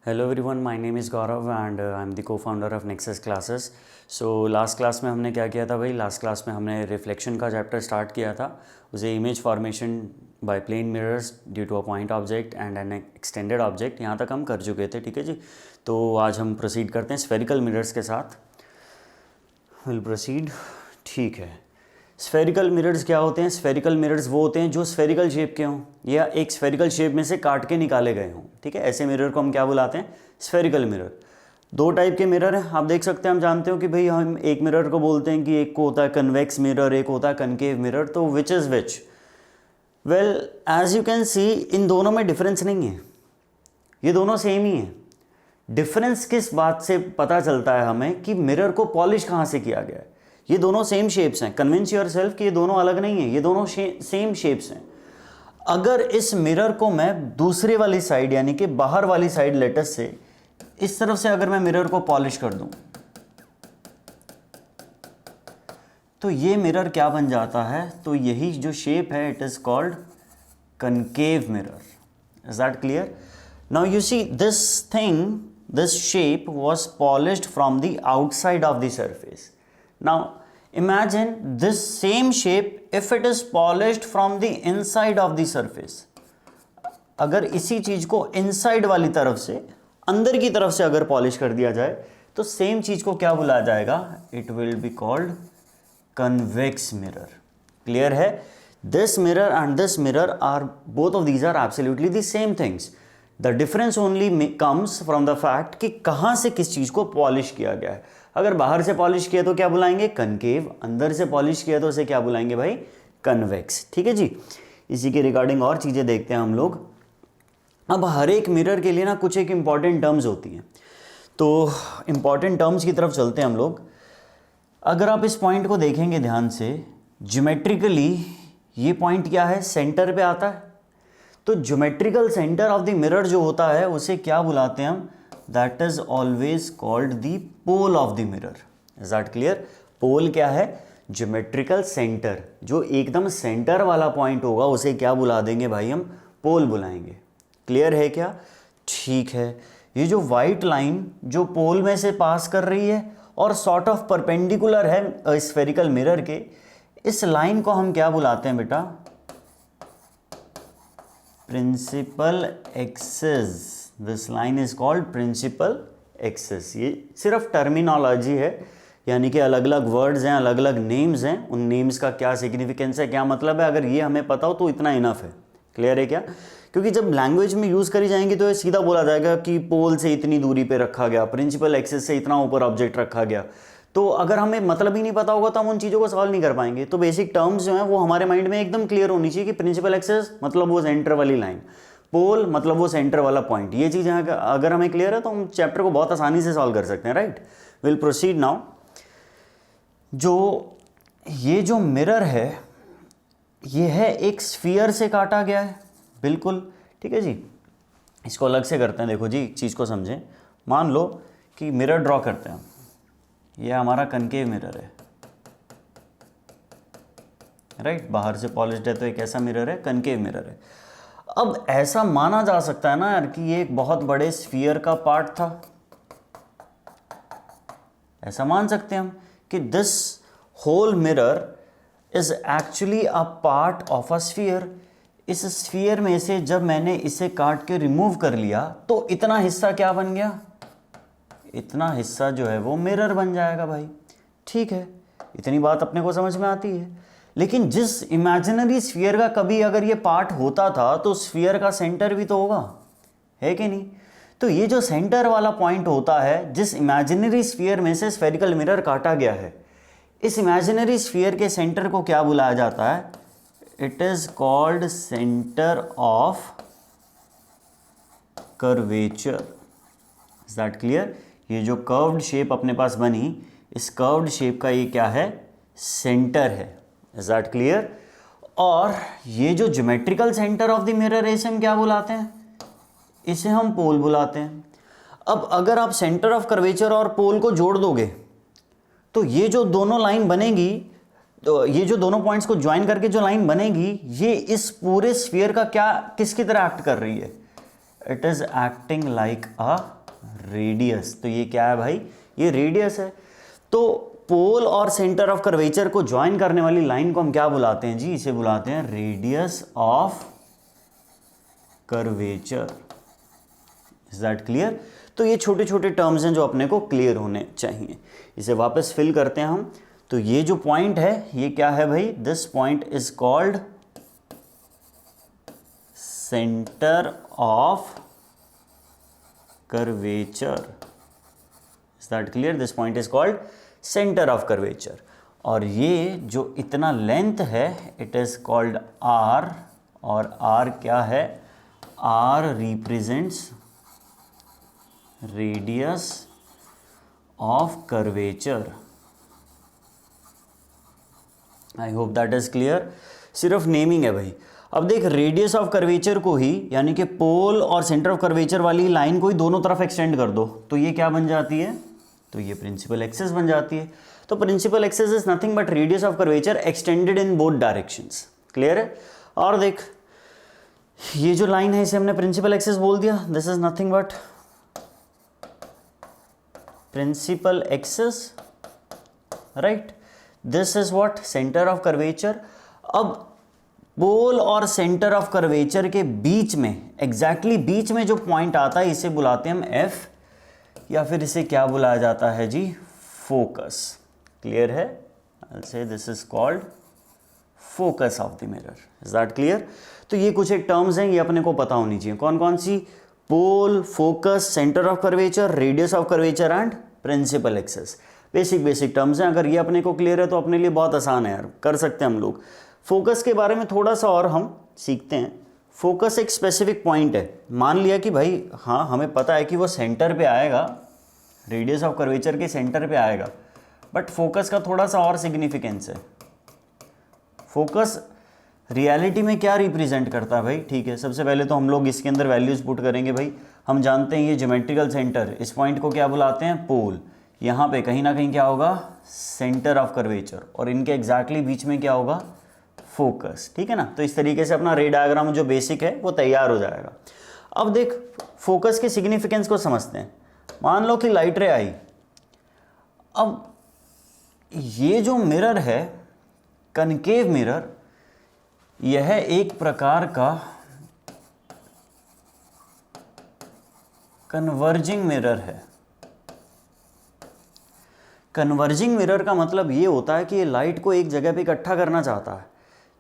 Hello everyone, my name is Gaurav and I am the co-founder of Nexus classes. So last class में हमने क्या किया था भाई? लास्ट क्लास में हमने रिफ्लेक्शन का चैप्टर स्टार्ट किया था। उसे image formation by plane mirrors due to a point object and an extended object, यहाँ तक हम कर चुके थे। ठीक है जी। तो आज हम प्रोसीड करते हैं स्फेरिकल मिरर्स के साथ। Will proceed. ठीक है। स्फेरिकल मिरर्स क्या होते हैं? स्फेरिकल मिरर्स वो होते हैं जो स्फेरिकल शेप के हों या एक स्फेरिकल शेप में से काट के निकाले गए हों। ठीक है, ऐसे मिरर को हम क्या बुलाते हैं? Spherical mirror. दो टाइप के मिरर हैं, आप देख सकते हैं। हम जानते हो कि भाई हम एक मिरर को बोलते हैं कि एक को होता है कन्वेक्स मिरर, एक होता है कनकेव मिरर। तो which is which? Well, as you can see, इन दोनों में डिफरेंस नहीं है, ये दोनों सेम ही है। डिफरेंस किस बात से पता चलता है हमें कि मिरर को पॉलिश कहाँ से किया गया है? ये दोनों सेम शेप्स हैं। कन्विंस योरसेल्फ कि ये दोनों अलग नहीं हैं, ये दोनों सेम शेप्स हैं। अगर इस मिरर को मैं दूसरे वाली साइड यानी कि बाहर वाली साइड लेटस से इस तरफ से अगर मैं मिरर को पॉलिश कर दूं तो ये मिरर क्या बन जाता है? तो यही जो शेप है, it is called concave mirror. Is that clear? Now you see this thing, this shape was polished from the outside of the surface. Now imagine this same shape if it is polished from the inside of the surface. अगर इसी चीज को inside वाली तरफ से, अंदर की तरफ से अगर पॉलिश कर दिया जाए तो सेम चीज को क्या बुलाया जाएगा? It will be called convex mirror. Clear है? This mirror and this mirror are, both of these are absolutely the same things. The difference only comes from the fact कि कहाँ से किस चीज़ को पॉलिश किया गया है। अगर बाहर से पॉलिश किया तो क्या बुलाएंगे? कनकेव। अंदर से पॉलिश किया तो उसे क्या बुलाएंगे भाई? कन्वेक्स। ठीक है जी। इसी के रिगार्डिंग और चीज़ें देखते हैं हम लोग। अब हर एक मिरर के लिए ना कुछ एक इम्पॉर्टेंट टर्म्स होती हैं, तो इम्पॉर्टेंट टर्म्स की तरफ चलते हैं हम लोग। अगर आप इस पॉइंट को देखेंगे ध्यान से, ज्योमेट्रिकली ये पॉइंट क्या है? सेंटर पे आता है। तो geometrical centre of the mirror जो होता है उसे क्या बुलाते हैं हम? That is always called the pole of the mirror. Is that clear? Pole क्या है? Geometrical centre. जो एकदम सेंटर वाला पॉइंट होगा उसे क्या बुला देंगे भाई? हम पोल बुलाएंगे। क्लियर है क्या? ठीक है। ये जो वाइट लाइन जो पोल में से पास कर रही है और सॉर्ट ऑफ परपेंडिकुलर है स्फेरिकल मिरर के, इस लाइन को हम क्या बुलाते हैं बेटा? Principal axis. This line is called principal axis. ये सिर्फ टर्मिनोलॉजी है, यानी कि अलग अलग वर्ड्स हैं, अलग अलग नेम्स हैं। उन नेम्स का क्या सिग्निफिकेंस है, क्या मतलब है, अगर ये हमें पता हो तो इतना इनफ है। क्लियर है क्या? क्योंकि जब लैंग्वेज में यूज़ करी जाएंगी तो ये सीधा बोला जाएगा कि पोल से इतनी दूरी पे रखा गया, प्रिंसिपल एक्सिस से इतना ऊपर ऑब्जेक्ट रखा गया। तो अगर हमें मतलब ही नहीं पता होगा तो हम उन चीज़ों को सॉल्व नहीं कर पाएंगे। तो बेसिक टर्म्स जो हैं वो हमारे माइंड में एकदम क्लियर होनी चाहिए कि प्रिंसिपल एक्सिस मतलब वो सेंटर वाली लाइन, पोल मतलब वो सेंटर वाला पॉइंट। ये चीज़ अगर हमें क्लियर है तो हम चैप्टर को बहुत आसानी से सॉल्व कर सकते हैं। Right, will proceed now. ये जो मिरर है ये है एक स्फीयर से काटा गया है, बिल्कुल। ठीक है जी। इसको अलग से करते हैं। देखो जी, चीज़ को समझें। मान लो कि मिरर ड्रॉ करते हैं। ये हमारा कनकेव मिरर है, राइट। बाहर से पॉलिश्ड है तो एक ऐसा मिरर है, कनकेव मिरर है। अब ऐसा माना जा सकता है ना यार कि ये एक बहुत बड़े स्फीयर का पार्ट था। ऐसा मान सकते हैं हम कि this whole mirror is actually a part of a sphere. इस स्फीयर में से जब मैंने इसे काट के रिमूव कर लिया तो इतना हिस्सा क्या बन गया? इतना हिस्सा जो है वो मिरर बन जाएगा भाई। ठीक है, इतनी बात अपने को समझ में आती है। लेकिन जिस इमेजिनरी स्फीयर का कभी अगर ये पार्ट होता था तो स्फीयर का सेंटर भी तो होगा, है कि नहीं? तो ये जो सेंटर वाला पॉइंट होता है, जिस इमेजिनरी स्फीयर में से स्फेरिकल मिरर काटा गया है, इस इमेजिनरी स्फीयर के सेंटर को क्या बुलाया जाता है? It is called centre of curvature. Is that clear? ये जो कर्व्ड शेप अपने पास बनी, इस कर्व्ड शेप का ये क्या है? सेंटर है। Is that clear? और ये जो geometrical centre of the mirror है इसे हम क्या बुलाते हैं? इसे हम पोल बुलाते हैं। अब अगर आप सेंटर ऑफ कर्वेचर और पोल को जोड़ दोगे तो ये जो दोनों लाइन बनेगी, तो ये जो दोनों पॉइंट्स को ज्वाइन करके जो लाइन बनेगी, ये इस पूरे स्फीयर का क्या, किसकी तरह एक्ट कर रही है? It is acting like a radius. तो ये क्या है भाई, ये रेडियस है। तो पोल और सेंटर ऑफ कर्वेचर को ज्वाइन करने वाली लाइन को हम क्या बुलाते हैं जी, इसे बुलाते हैं radius of curvature. Is that clear? तो ये छोटे छोटे टर्म्स हैं जो अपने को क्लियर होने चाहिए। इसे वापस फिल करते हैं हम। तो ये जो पॉइंट है ये क्या है भाई, this point is called centre of curvature. Is that clear? This point is called centre of curvature. और ये जो इतना लेंथ है इट इज कॉल्ड आर, और आर क्या है, R represents radius of curvature. I hope that is clear. सिर्फ naming है भाई। अब देख, रेडियस ऑफ कर्वेचर को ही यानी कि पोल और सेंटर ऑफ कर्वेचर वाली लाइन को ही दोनों तरफ एक्सटेंड कर दो तो ये क्या बन जाती है, तो ये प्रिंसिपल एक्सिस बन जाती है। तो principal axis is nothing but radius of curvature extended in both directions. Clear है? और देख, ये जो लाइन है इसे हमने प्रिंसिपल एक्सिस बोल दिया। This is nothing but principal axis, right? This is what, centre of curvature. अब पोल और सेंटर ऑफ कर्वेचर के बीच में, एग्जैक्टली बीच में जो पॉइंट आता है इसे बुलाते हैं हम एफ, या फिर इसे क्या बुलाया जाता है जी, फोकस। क्लियर है? आई will say this is called focus of the mirror. Is that clear? तो ये कुछ एक टर्म्स हैं, ये अपने को पता होनी चाहिए। कौन कौन सी? Pole, focus, centre of curvature, radius of curvature and principal axis. Basic terms हैं। अगर ये अपने को क्लियर है तो अपने लिए बहुत आसान है यार, कर सकते हैं हम लोग। फोकस के बारे में थोड़ा सा और हम सीखते हैं। फोकस एक स्पेसिफिक पॉइंट है। मान लिया कि भाई हाँ, हमें पता है कि वो सेंटर पे आएगा, रेडियस ऑफ कर्वेचर के सेंटर पे आएगा, बट फोकस का थोड़ा सा और सिग्निफिकेंस है। फोकस रियलिटी में क्या रिप्रेजेंट करता है भाई? ठीक है, सबसे पहले तो हम लोग इसके अंदर वैल्यूज पुट करेंगे भाई। हम जानते हैं ये ज्योमेट्रिकल सेंटर, इस पॉइंट को क्या बुलाते हैं, पोल। यहाँ पे कहीं ना कहीं क्या होगा, सेंटर ऑफ कर्वेचर, और इनके एग्जैक्टली बीच में क्या होगा, फोकस। ठीक है ना? तो इस तरीके से अपना रे डायग्राम जो बेसिक है वो तैयार हो जाएगा। अब देख, फोकस के सिग्निफिकेंस को समझते हैं। मान लो कि लाइट रे आई। अब ये जो मिरर है, कनकेव मिरर, यह एक प्रकार का कन्वर्जिंग मिरर है। कन्वर्जिंग मिरर का मतलब ये होता है कि ये लाइट को एक जगह पे इकट्ठा करना चाहता है।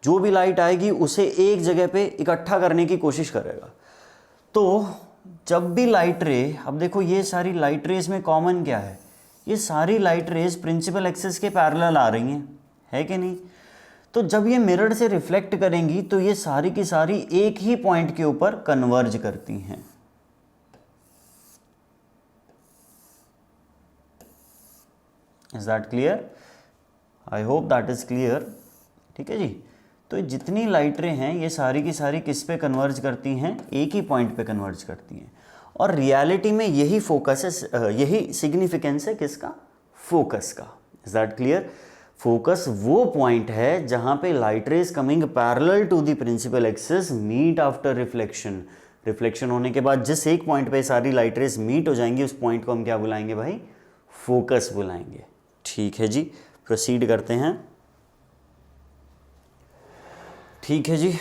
जो भी लाइट आएगी उसे एक जगह पे इकट्ठा करने की कोशिश करेगा। तो जब भी लाइट रे, अब देखो ये सारी लाइट रेज में कॉमन क्या है, ये सारी लाइट रेज प्रिंसिपल एक्सिस के पैरेलल आ रही हैं, है कि नहीं? तो जब ये मिरर से रिफ्लेक्ट करेंगी तो ये सारी की सारी एक ही पॉइंट के ऊपर कन्वर्ज करती हैं। Is that clear? I hope that is clear. ठीक है जी। तो जितनी लाइट रे हैं ये सारी की सारी किस पे कन्वर्ज करती हैं, एक ही पॉइंट पे कन्वर्ज करती हैं। और रियलिटी में यही फोकस है, यही सिग्निफिकेंस है किसका, फोकस का। Is that clear? फोकस वो पॉइंट है जहां पे light rays coming parallel to the principal axis meet after reflection. Reflection होने के बाद जिस एक पॉइंट पे सारी लाइट रेज मीट हो जाएंगी उस पॉइंट को हम क्या बुलाएंगे भाई, फोकस बुलाएंगे। ठीक है जी, प्रोसीड करते हैं। ठीक है जी,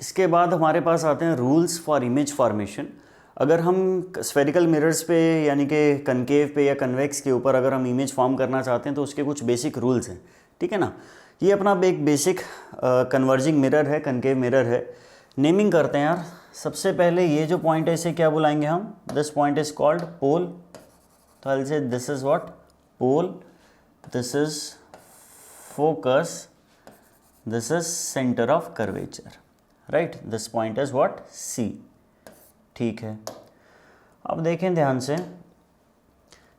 इसके बाद हमारे पास आते हैं रूल्स फॉर इमेज फॉर्मेशन। अगर हम स्फेरिकल मिरर्स पे यानी कि कनकेव पे या कन्वेक्स के ऊपर अगर हम इमेज फॉर्म करना चाहते हैं तो उसके कुछ बेसिक रूल्स हैं। ठीक है ना? ये अपना एक बेसिक कन्वर्जिंग मिरर है, कनकेव मिरर है। नेमिंग करते हैं यार। सबसे पहले ये जो पॉइंट है इसे क्या बुलाएंगे हम, this point is called pole. तो I will say this is what, pole, this is focus, this is center of curvature, right? This point is what, C। ठीक है, अब देखें ध्यान से।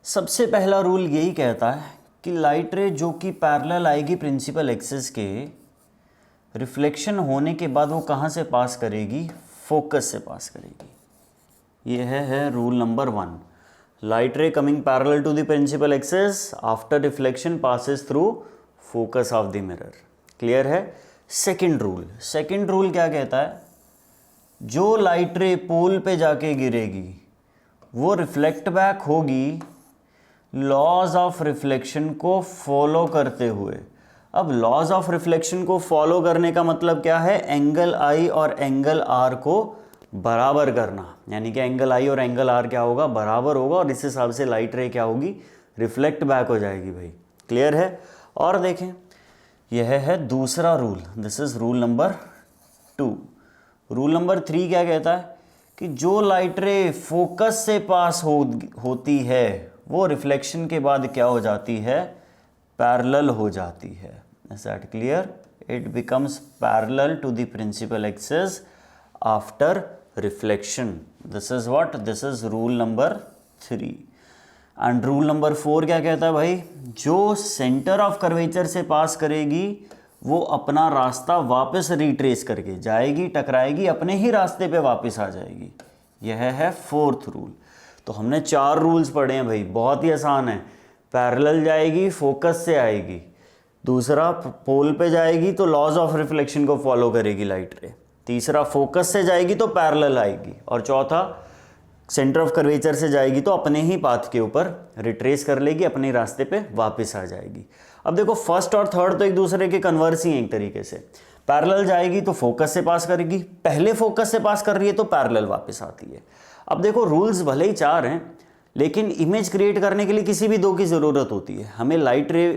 सबसे पहला रूल यही कहता है कि लाइट रे जो कि पैरेलल आएगी प्रिंसिपल एक्सिस के, रिफ्लेक्शन होने के बाद वो कहाँ से पास करेगी, फोकस से पास करेगी। ये है rule number 1। Light ray coming parallel to the principal axis after reflection passes through focus of the mirror. Clear है? सेकंड रूल क्या कहता है जो लाइट रे पोल पे जाके गिरेगी वो रिफ्लेक्ट बैक होगी लॉज ऑफ रिफ्लेक्शन को फॉलो करते हुए। अब लॉज ऑफ रिफ्लेक्शन को फॉलो करने का मतलब क्या है, एंगल आई और एंगल आर को बराबर करना, यानी कि एंगल आई और एंगल आर क्या होगा, बराबर होगा, और इस हिसाब से लाइट रे क्या होगी, रिफ्लेक्ट बैक हो जाएगी भाई। क्लियर है। और देखें, यह है दूसरा rule, this is rule number 2। Rule number 3 क्या कहता है कि जो लाइट रे फोकस से पास होती है वो रिफ्लेक्शन के बाद क्या हो जाती है, पैरेलल हो जाती है। Is that clear? It becomes parallel to the principal axis after reflection. This is what, this is rule number 3। And rule number 4 क्या कहता है भाई, जो सेंटर ऑफ कर्वेचर से पास करेगी वो अपना रास्ता वापस रिट्रेस करके जाएगी, टकराएगी, अपने ही रास्ते पे वापस आ जाएगी। यह है 4th रूल। तो हमने 4 रूल्स पढ़े हैं भाई, बहुत ही आसान है। पैरेलल जाएगी, फोकस से आएगी, दूसरा पोल पे जाएगी तो लॉज ऑफ रिफ्लेक्शन को फॉलो करेगी लाइट रे, तीसरा फोकस से जाएगी तो पैरेलल आएगी, और चौथा सेंटर ऑफ कर्वेचर से जाएगी तो अपने ही पाथ के ऊपर रिट्रेस कर लेगी, अपने रास्ते पे वापस आ जाएगी। अब देखो फर्स्ट और थर्ड तो एक दूसरे के कन्वर्स ही हैं एक तरीके से। पैरेलल जाएगी तो फोकस से पास करेगी, पहले फोकस से पास कर रही है तो पैरेलल वापस आती है। अब देखो रूल्स भले ही 4 हैं, लेकिन इमेज क्रिएट करने के लिए किसी भी 2 की ज़रूरत होती है। हमें लाइट रे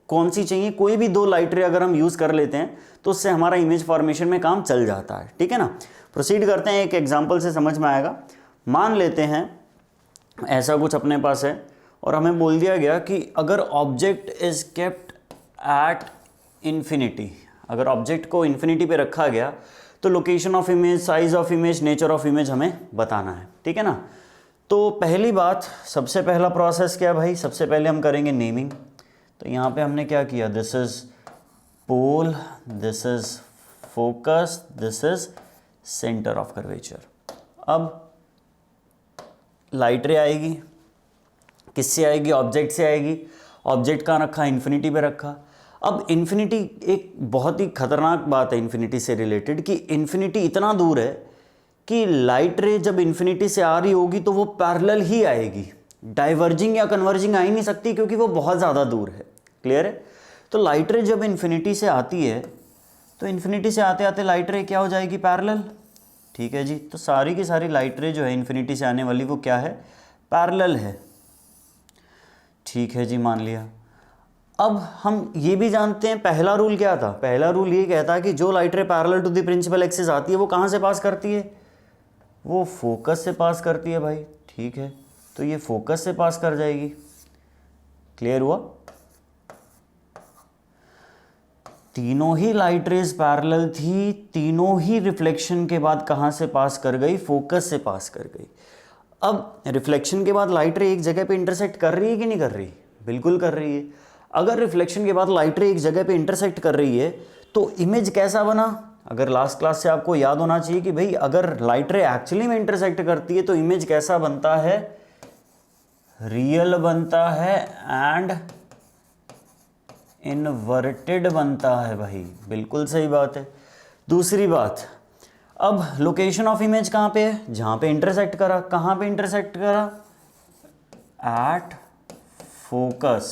कौन सी चाहिए, कोई भी 2 लाइट रे अगर हम यूज़ कर लेते हैं तो उससे हमारा इमेज फॉर्मेशन में काम चल जाता है। ठीक है ना। प्रोसीड करते हैं, एक एग्जाम्पल से समझ में आएगा। मान लेते हैं ऐसा कुछ अपने पास है और हमें बोल दिया गया कि अगर object is kept at infinity, अगर ऑब्जेक्ट को इन्फिनिटी पे रखा गया तो location of image, size of image, nature of image हमें बताना है। ठीक है ना। तो पहली बात, सबसे पहला प्रोसेस क्या भाई, सबसे पहले हम करेंगे नेमिंग। तो यहाँ पे हमने क्या किया, this is pole, this is focus, this is centre of curvature. अब लाइट रे आएगी, किससे आएगी, ऑब्जेक्ट से आएगी। ऑब्जेक्ट कहाँ रखा, इन्फिनिटी पे रखा। अब इन्फिनिटी एक बहुत ही खतरनाक बात है इन्फिनिटी से रिलेटेड, कि इन्फिनिटी इतना दूर है कि लाइट रे जब इन्फिनिटी से आ रही होगी तो वो पैरेलल ही आएगी, डाइवर्जिंग या कन्वर्जिंग आ ही नहीं सकती, क्योंकि वो बहुत ज़्यादा दूर है। क्लियर है। तो लाइट रे जब इन्फिनिटी से आती है तो इन्फिनिटी से आते आते लाइट रे क्या हो जाएगी, पैरेलल। ठीक है जी। तो सारी की सारी लाइट रे जो है इन्फिनिटी से आने वाली वो क्या है, पैरेलल है। ठीक है जी, मान लिया। अब हम ये भी जानते हैं पहला रूल क्या था, पहला रूल ये कहता है कि जो light ray parallel to the principal axis आती है वो कहाँ से पास करती है, वो फोकस से पास करती है भाई। ठीक है, तो ये फोकस से पास कर जाएगी। क्लियर हुआ। तीनों ही लाइट रेज पैरेलल थी, तीनों ही रिफ्लेक्शन के बाद कहाँ से पास कर गई, फोकस से पास कर गई। अब रिफ्लेक्शन के बाद लाइट रे एक जगह पे इंटरसेक्ट कर रही है कि नहीं कर रही, बिल्कुल कर रही है। अगर रिफ्लेक्शन के बाद लाइट रे एक जगह पे इंटरसेक्ट कर रही है तो इमेज कैसा बना, अगर लास्ट क्लास से आपको याद होना चाहिए कि भाई अगर लाइट रे एक्चुअली में इंटरसेक्ट करती है तो इमेज कैसा बनता है, रियल बनता है एंड इनवर्टेड बनता है भाई। बिल्कुल सही बात है। दूसरी बात, अब लोकेशन ऑफ इमेज कहाँ पे है, जहाँ पे इंटरसेक्ट करा। कहाँ पे इंटरसेक्ट करा, at focus.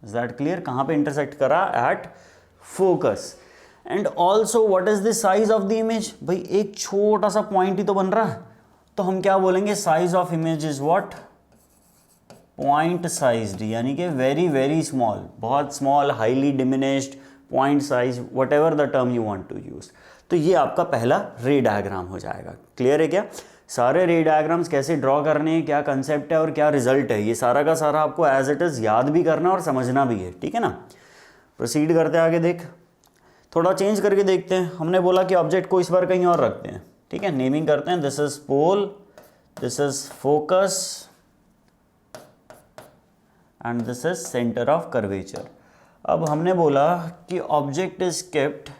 Is that clear, कहाँ पे इंटरसेक्ट करा, at focus. And also what is the size of the image, भाई एक छोटा सा पॉइंट ही तो बन रहा है, तो हम क्या बोलेंगे, size of image is what, point sized, यानी कि वेरी वेरी स्मॉल, बहुत small, highly diminished, point size, whatever the term you want to use. तो ये आपका पहला रे डायग्राम हो जाएगा। क्लियर है क्या। सारे रे डायग्राम्स कैसे ड्रॉ करने हैं, क्या कंसेप्ट है और क्या रिजल्ट है, ये सारा का सारा आपको एज इट इज़ याद भी करना और समझना भी है। ठीक है ना। प्रोसीड करते हैं आगे। देख, थोड़ा चेंज करके देखते हैं। हमने बोला कि ऑब्जेक्ट को इस बार कहीं और रखते हैं। ठीक है, नेमिंग करते हैं। This is pole, this is focus and this is centre of curvature. अब हमने बोला कि object is kept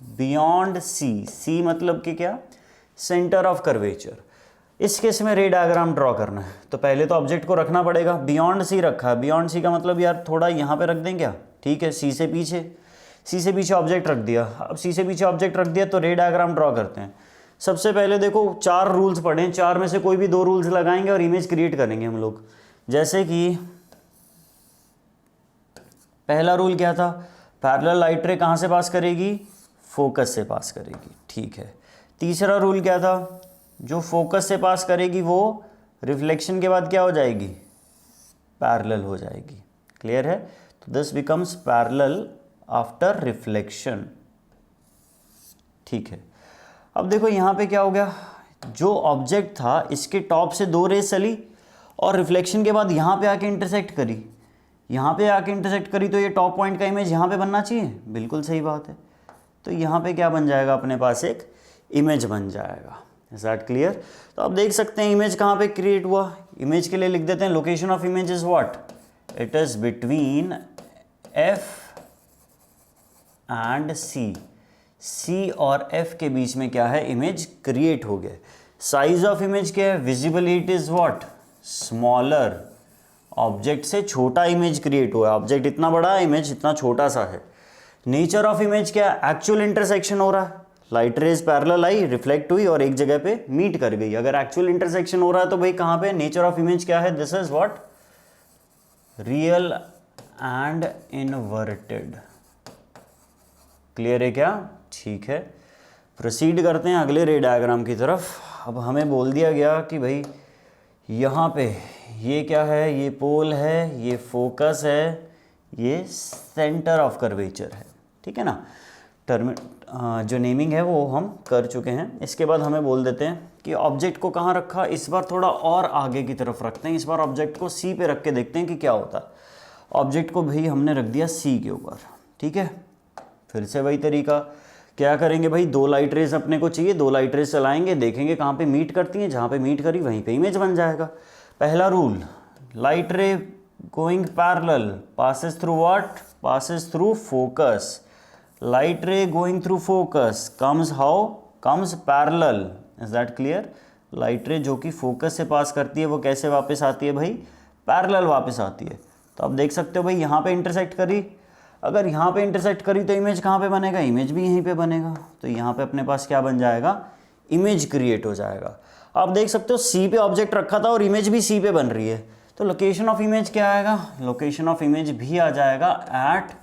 beyond C, C मतलब कि क्या, सेंटर ऑफ कर्वेचर। इस केस में रे डायग्राम ड्रॉ करना है तो पहले तो ऑब्जेक्ट को रखना पड़ेगा। बियॉन्ड सी रखा है, बियॉन्ड सी का मतलब यार थोड़ा यहाँ पे रख दें क्या, ठीक है, सी से पीछे। सी से पीछे ऑब्जेक्ट रख दिया। अब सी से पीछे ऑब्जेक्ट रख दिया तो रे डायग्राम ड्रॉ करते हैं। सबसे पहले देखो 4 रूल्स पढ़े हैं, 4 में से कोई भी 2 रूल्स लगाएंगे और इमेज क्रिएट करेंगे हम लोग। जैसे कि पहला रूल क्या था, पैरेलल लाइट रे कहाँ से पास करेगी, फोकस से पास करेगी, ठीक है। तीसरा रूल क्या था, जो फोकस से पास करेगी वो रिफ्लेक्शन के बाद क्या हो जाएगी, पैरेलल हो जाएगी। क्लियर है? तो this becomes parallel after reflection, ठीक है। अब देखो यहाँ पे क्या हो गया, जो ऑब्जेक्ट था इसके टॉप से 2 रेज चली और रिफ्लेक्शन के बाद यहाँ पे आके इंटरसेक्ट करी, यहाँ पे आके इंटरसेक्ट करी, तो ये टॉप पॉइंट का इमेज यहाँ पे बनना चाहिए। बिल्कुल सही बात है। तो यहाँ पे क्या बन जाएगा, अपने पास एक इमेज बन जाएगा। Is that clear? तो आप देख सकते हैं इमेज कहाँ पे क्रिएट हुआ। इमेज के लिए लिख देते हैं location of image is what, it is between F and C. C और एफ के बीच में क्या है, इमेज क्रिएट हो गया। साइज ऑफ इमेज क्या है, visibility is what, smaller. Object से छोटा इमेज क्रिएट हुआ है, ऑब्जेक्ट इतना बड़ा है, इमेज इतना छोटा सा है। नेचर ऑफ इमेज क्या है, एक्चुअल इंटरसेक्शन हो रहा है, लाइट रेज पैरेलल आई, रिफ्लेक्ट हुई और एक जगह पे मीट कर गई। अगर एक्चुअल इंटरसेक्शन हो रहा है तो भाई कहाँ पे, नेचर ऑफ इमेज क्या है, this is what, real and inverted. Clear है क्या? ठीक है, प्रोसीड करते हैं अगले रे डायग्राम की तरफ। अब हमें बोल दिया गया कि भाई यहाँ पे ये क्या है, ये पोल है, ये फोकस है, ये सेंटर ऑफ कर्वेचर है, ठीक है ना। जो नेमिंग है वो हम कर चुके हैं। इसके बाद हमें बोल देते हैं कि ऑब्जेक्ट को कहाँ रखा, इस बार थोड़ा और आगे की तरफ रखते हैं। इस बार ऑब्जेक्ट को सी पे रख के देखते हैं कि क्या होता है। ऑब्जेक्ट को भाई हमने रख दिया सी के ऊपर, ठीक है। फिर से वही तरीका, क्या करेंगे भाई, 2 लाइट रेज अपने को चाहिए, 2 लाइट रेज चलाएंगे, देखेंगे कहाँ पे मीट करती हैं, जहाँ पे मीट करी वहीं पे इमेज बन जाएगा। पहला रूल, लाइट रे going parallel passes through what, passes through focus. Light ray going through focus comes how, comes parallel. Is that clear? Light रे जो कि फोकस से पास करती है वो कैसे वापस आती है भाई, पैरेलल वापस आती है। तो आप देख सकते हो भाई यहाँ पे इंटरसेक्ट करी, अगर यहाँ पे इंटरसेक्ट करी तो इमेज कहाँ पे बनेगा, इमेज भी यहीं पे बनेगा। तो यहाँ पे अपने पास क्या बन जाएगा, इमेज क्रिएट हो जाएगा। आप देख सकते हो सी पे ऑब्जेक्ट रखा था और इमेज भी सी पे बन रही है, तो लोकेशन ऑफ इमेज क्या आएगा, लोकेशन ऑफ इमेज भी आ जाएगा at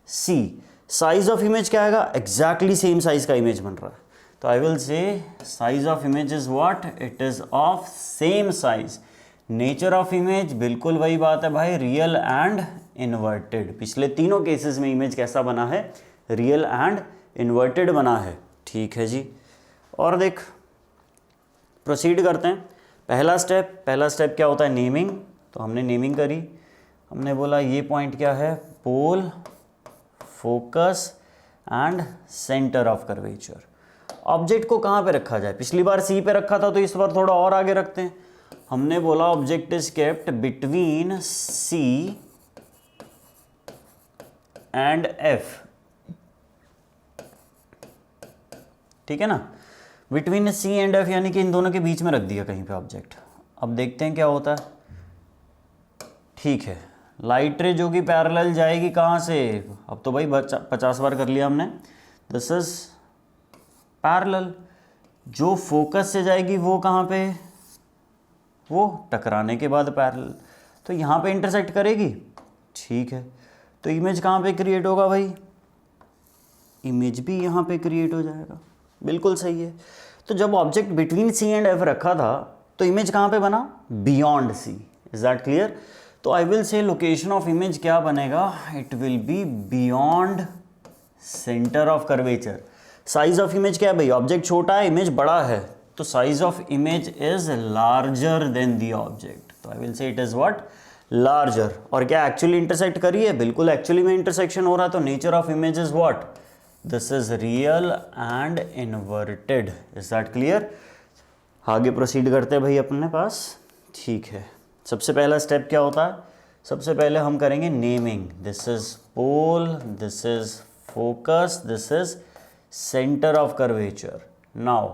C. Size of image क्या आएगा, एग्जैक्टली सेम साइज का इमेज बन रहा है, तो I will say size of image is what, it is of same size. Nature of image बिल्कुल वही बात है भाई, रियल एंड इन्वर्टेड। पिछले तीनों केसेस में इमेज कैसा बना है, रियल एंड इन्वर्टेड बना है, ठीक है जी। और देख प्रोसीड करते हैं। पहला स्टेप क्या होता है, नेमिंग। तो हमने नेमिंग करी, हमने बोला ये पॉइंट क्या है, pole, focus and centre of curvature. Object को कहाँ पे रखा जाए, पिछली बार सी पे रखा था तो इस बार थोड़ा और आगे रखते हैं। हमने बोला object is kept between C and F, ठीक है ना। बिटवीन सी एंड एफ यानी कि इन दोनों के बीच में रख दिया कहीं पे ऑब्जेक्ट। अब देखते हैं क्या होता है, ठीक है। लाइट रे जो कि पैरेलल जाएगी कहाँ से, अब तो भाई 50 बार कर लिया हमने, दिस इज पैरेलल। जो फोकस से जाएगी वो कहाँ पे, वो टकराने के बाद पैरेलल, तो यहाँ पे इंटरसेक्ट करेगी, ठीक है। तो इमेज कहाँ पे क्रिएट होगा भाई, इमेज भी यहाँ पे क्रिएट हो जाएगा, बिल्कुल सही है। तो जब object between C and F रखा था तो इमेज कहाँ पे बना, beyond C. Is that clear? तो I will say location of image क्या बनेगा, it will be beyond centre of curvature. Size of image क्या है भाई, ऑब्जेक्ट छोटा है, इमेज बड़ा है, तो size of image is larger than the object. तो I will say it is what, larger. और क्या एक्चुअली इंटरसेक्ट करी है, बिल्कुल एक्चुअली में इंटरसेक्शन हो रहा है, तो nature of image is what, this is real and inverted. Is that clear? आगे प्रोसीड करते हैं भाई अपने पास, ठीक है। सबसे पहला स्टेप क्या होता है, सबसे पहले हम करेंगे naming. This is pole, this is focus, this is centre of curvature. Now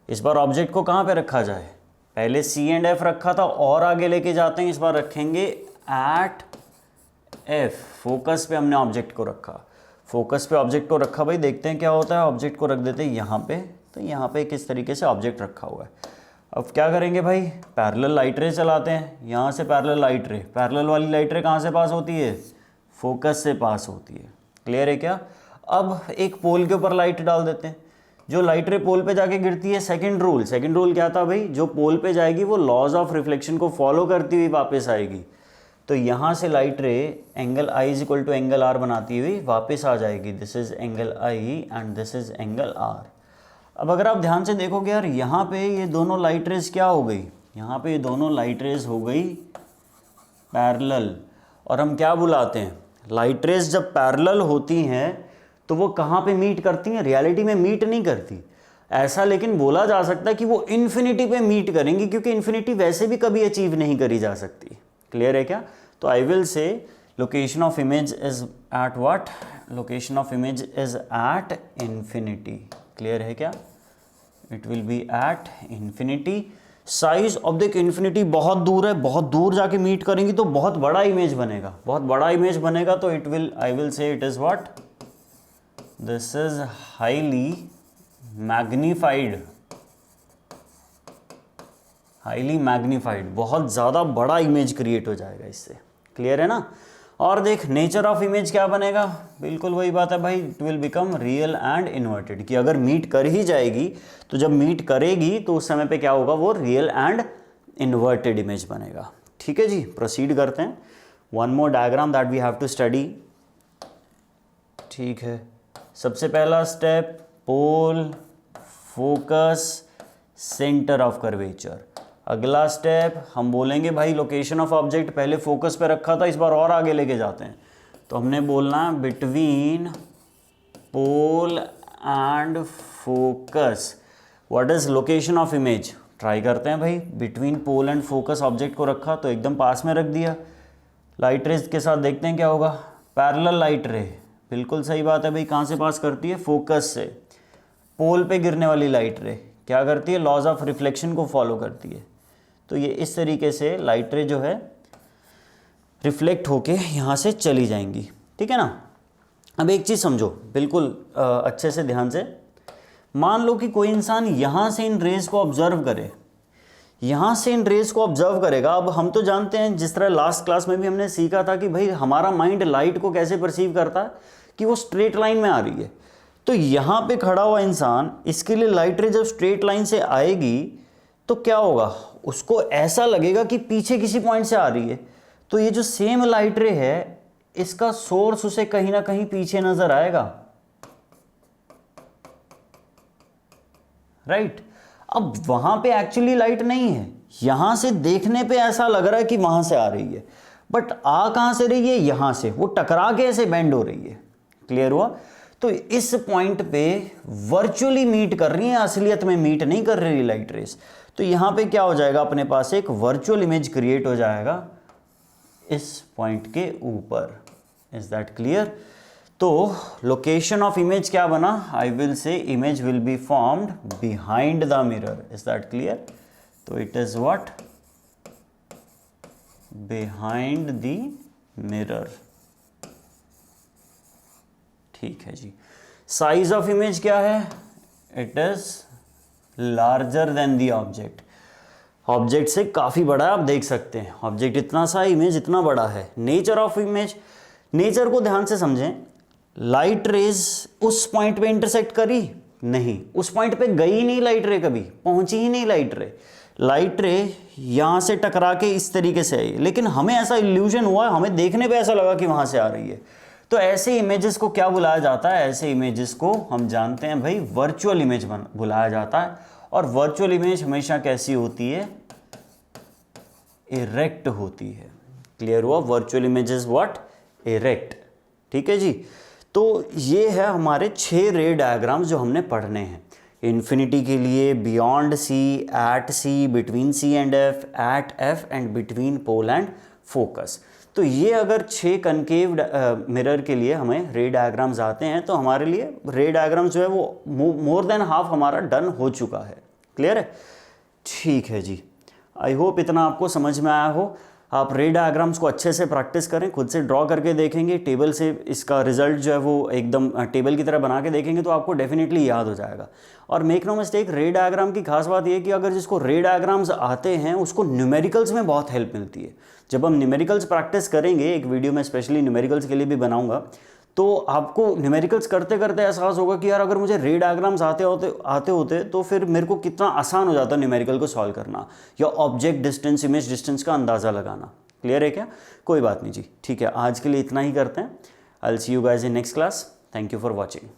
इस बार ऑब्जेक्ट को कहाँ पे रखा जाए, पहले सी एंड एफ रखा था और आगे लेके जाते हैं, इस बार रखेंगे एट एफ। फोकस पे हमने ऑब्जेक्ट को रखा, फोकस पे ऑब्जेक्ट को रखा, भाई देखते हैं क्या होता है। ऑब्जेक्ट को रख देते हैं यहाँ पे, तो यहाँ पे किस तरीके से ऑब्जेक्ट रखा हुआ है। अब क्या करेंगे भाई, पैरेलल लाइट रे चलाते हैं। यहाँ से पैरेलल लाइट रे, पैरेलल वाली लाइट रे कहाँ से पास होती है, फोकस से पास होती है। क्लियर है क्या। अब एक पोल के ऊपर लाइट डाल देते हैं, जो लाइट रे पोल पे जाके गिरती है। सेकंड रूल क्या था भाई, जो पोल पे जाएगी वो लॉज ऑफ रिफ्लेक्शन को फॉलो करती हुई वापस आएगी। तो यहाँ से light ray angle I is equal to angle R बनाती हुई वापस आ जाएगी। This is angle I and this is angle R. अब अगर आप ध्यान से देखोगे यार, यहाँ पे ये दोनों लाइट रेज क्या हो गई, यहाँ पे ये दोनों लाइट रेज हो गई पैरेलल। और हम क्या बुलाते हैं, लाइट रेज जब पैरेलल होती हैं तो वो कहाँ पे मीट करती हैं, रियलिटी में मीट नहीं करती। ऐसा लेकिन बोला जा सकता है कि वो इन्फिनिटी पे मीट करेंगी, क्योंकि इन्फिनिटी वैसे भी कभी अचीव नहीं करी जा सकती। क्लियर है क्या। तो I will say location of image is at what, location of image is at infinity. Clear है क्या, it will B at infinity. Size of the infinity बहुत दूर है, बहुत दूर जाके मीट करेंगी तो बहुत बड़ा इमेज बनेगा, बहुत बड़ा इमेज बनेगा। तो it will, I will say it is what, this is highly magnified, highly magnified, बहुत ज़्यादा बड़ा इमेज क्रिएट हो जाएगा इससे। क्लियर है ना। और देख नेचर ऑफ इमेज क्या बनेगा, बिल्कुल वही बात है भाई, it will become real and inverted. कि अगर मीट कर ही जाएगी तो जब मीट करेगी तो उस समय पे क्या होगा, वो रियल एंड इन्वर्टेड इमेज बनेगा। ठीक है जी, प्रोसीड करते हैं। One more diagram that we have to study. ठीक है, सबसे पहला step pole, focus, centre of curvature. अगला स्टेप हम बोलेंगे भाई लोकेशन ऑफ ऑब्जेक्ट, पहले फोकस पे रखा था, इस बार और आगे लेके जाते हैं। तो हमने बोलना है between pole and focus what is location of image. Try करते हैं भाई, between pole and focus object को रखा तो एकदम पास में रख दिया। लाइट रेज के साथ देखते हैं क्या होगा, पैरेलल लाइट रे, बिल्कुल सही बात है भाई, कहाँ से पास करती है, फोकस से। पोल पे गिरने वाली लाइट रे क्या करती है, लॉज ऑफ रिफ्लेक्शन को फॉलो करती है। तो ये इस तरीके से लाइट रे जो है रिफ्लेक्ट होके यहाँ से चली जाएंगी। ठीक है ना। अब एक चीज़ समझो बिल्कुल अच्छे से ध्यान से। मान लो कि कोई इंसान यहाँ से इन रेज को ऑब्जर्व करे, यहाँ से इन रेज को ऑब्जर्व करेगा। अब हम तो जानते हैं, जिस तरह लास्ट क्लास में भी हमने सीखा था कि भाई हमारा माइंड लाइट को कैसे परसीव करता है, कि वो स्ट्रेट लाइन में आ रही है। तो यहाँ पे खड़ा हुआ इंसान, इसके लिए लाइट रे जब स्ट्रेट लाइन से आएगी तो क्या होगा, उसको ऐसा लगेगा कि पीछे किसी पॉइंट से आ रही है। तो ये जो सेम लाइट रे है, इसका सोर्स उसे कहीं ना कहीं पीछे नजर आएगा। राइट। अब वहां पे एक्चुअली लाइट नहीं है, यहां से देखने पे ऐसा लग रहा है कि वहां से आ रही है, बट आ कहां से रही है, यहां से, वो टकरा के ऐसे बेंड हो रही है। क्लियर हुआ। तो इस पॉइंट पे वर्चुअली मीट कर रही है, असलियत में मीट नहीं कर रही लाइट रेस। तो यहां पे क्या हो जाएगा, अपने पास एक वर्चुअल इमेज क्रिएट हो जाएगा इस पॉइंट के ऊपर। Is that clear. तो लोकेशन ऑफ इमेज क्या बना, I will say image will be formed behind the mirror. Is that clear. तो it is what, behind the mirror. ठीक है जी। साइज ऑफ इमेज क्या है, it is larger than the object. Object से काफ़ी बड़ा है, आप देख सकते हैं ऑब्जेक्ट इतना सा, इमेज इतना बड़ा है। नेचर ऑफ इमेज, नेचर को ध्यान से समझें। लाइट रेज उस पॉइंट पे इंटरसेक्ट करी नहीं, उस पॉइंट पे गई नहीं लाइट रे, कभी पहुंची ही नहीं लाइट रे। लाइट रे यहाँ से टकरा के इस तरीके से आई, लेकिन हमें ऐसा इल्यूजन हुआ, हमें देखने पे ऐसा लगा कि वहाँ से आ रही है। तो ऐसे इमेजेस को क्या बुलाया जाता है, ऐसे इमेजेस को हम जानते हैं भाई वर्चुअल इमेज बुलाया जाता है। और वर्चुअल इमेज हमेशा कैसी होती है, इरेक्ट होती है। क्लियर हुआ। Virtual image is what, erect. ठीक है जी। तो ये है हमारे 6 रे डायग्राम्स जो हमने पढ़ने हैं। इन्फिनिटी के लिए beyond C, at C, between C and F, at F and between pole and focus. तो ये अगर 6 कनकेव मिरर के लिए हमें रे डायग्राम्स आते हैं तो हमारे लिए रे डायग्राम्स जो है वो मोर देन हाफ हमारा डन हो चुका है। क्लियर है। ठीक है जी। आई होप इतना आपको समझ में आया हो। आप रे डायग्राम्स को अच्छे से प्रैक्टिस करें, खुद से ड्रॉ करके देखेंगे, टेबल से इसका रिजल्ट जो है वो एकदम टेबल की तरह बना के देखेंगे तो आपको डेफिनेटली याद हो जाएगा। और make no mistake, ray diagram की खास बात ये है कि अगर जिसको रे डायग्राम्स आते हैं उसको न्यूमेरिकल्स में बहुत हेल्प मिलती है। जब हम न्यूमेरिकल्स प्रैक्टिस करेंगे, एक वीडियो में स्पेशली न्यूमेरिकल्स के लिए भी बनाऊंगा, तो आपको न्यूमेरिकल्स करते करते एहसास होगा कि यार अगर मुझे रे डायग्राम्स आते होते तो फिर मेरे को कितना आसान हो जाता न्यूमेरिकल को सॉल्व करना या ऑब्जेक्ट डिस्टेंस, इमेज डिस्टेंस का अंदाज़ा लगाना। क्लियर है क्या? कोई बात नहीं जी, ठीक है, आज के लिए इतना ही करते हैं। I will see you guys in next class. Thank you for watching.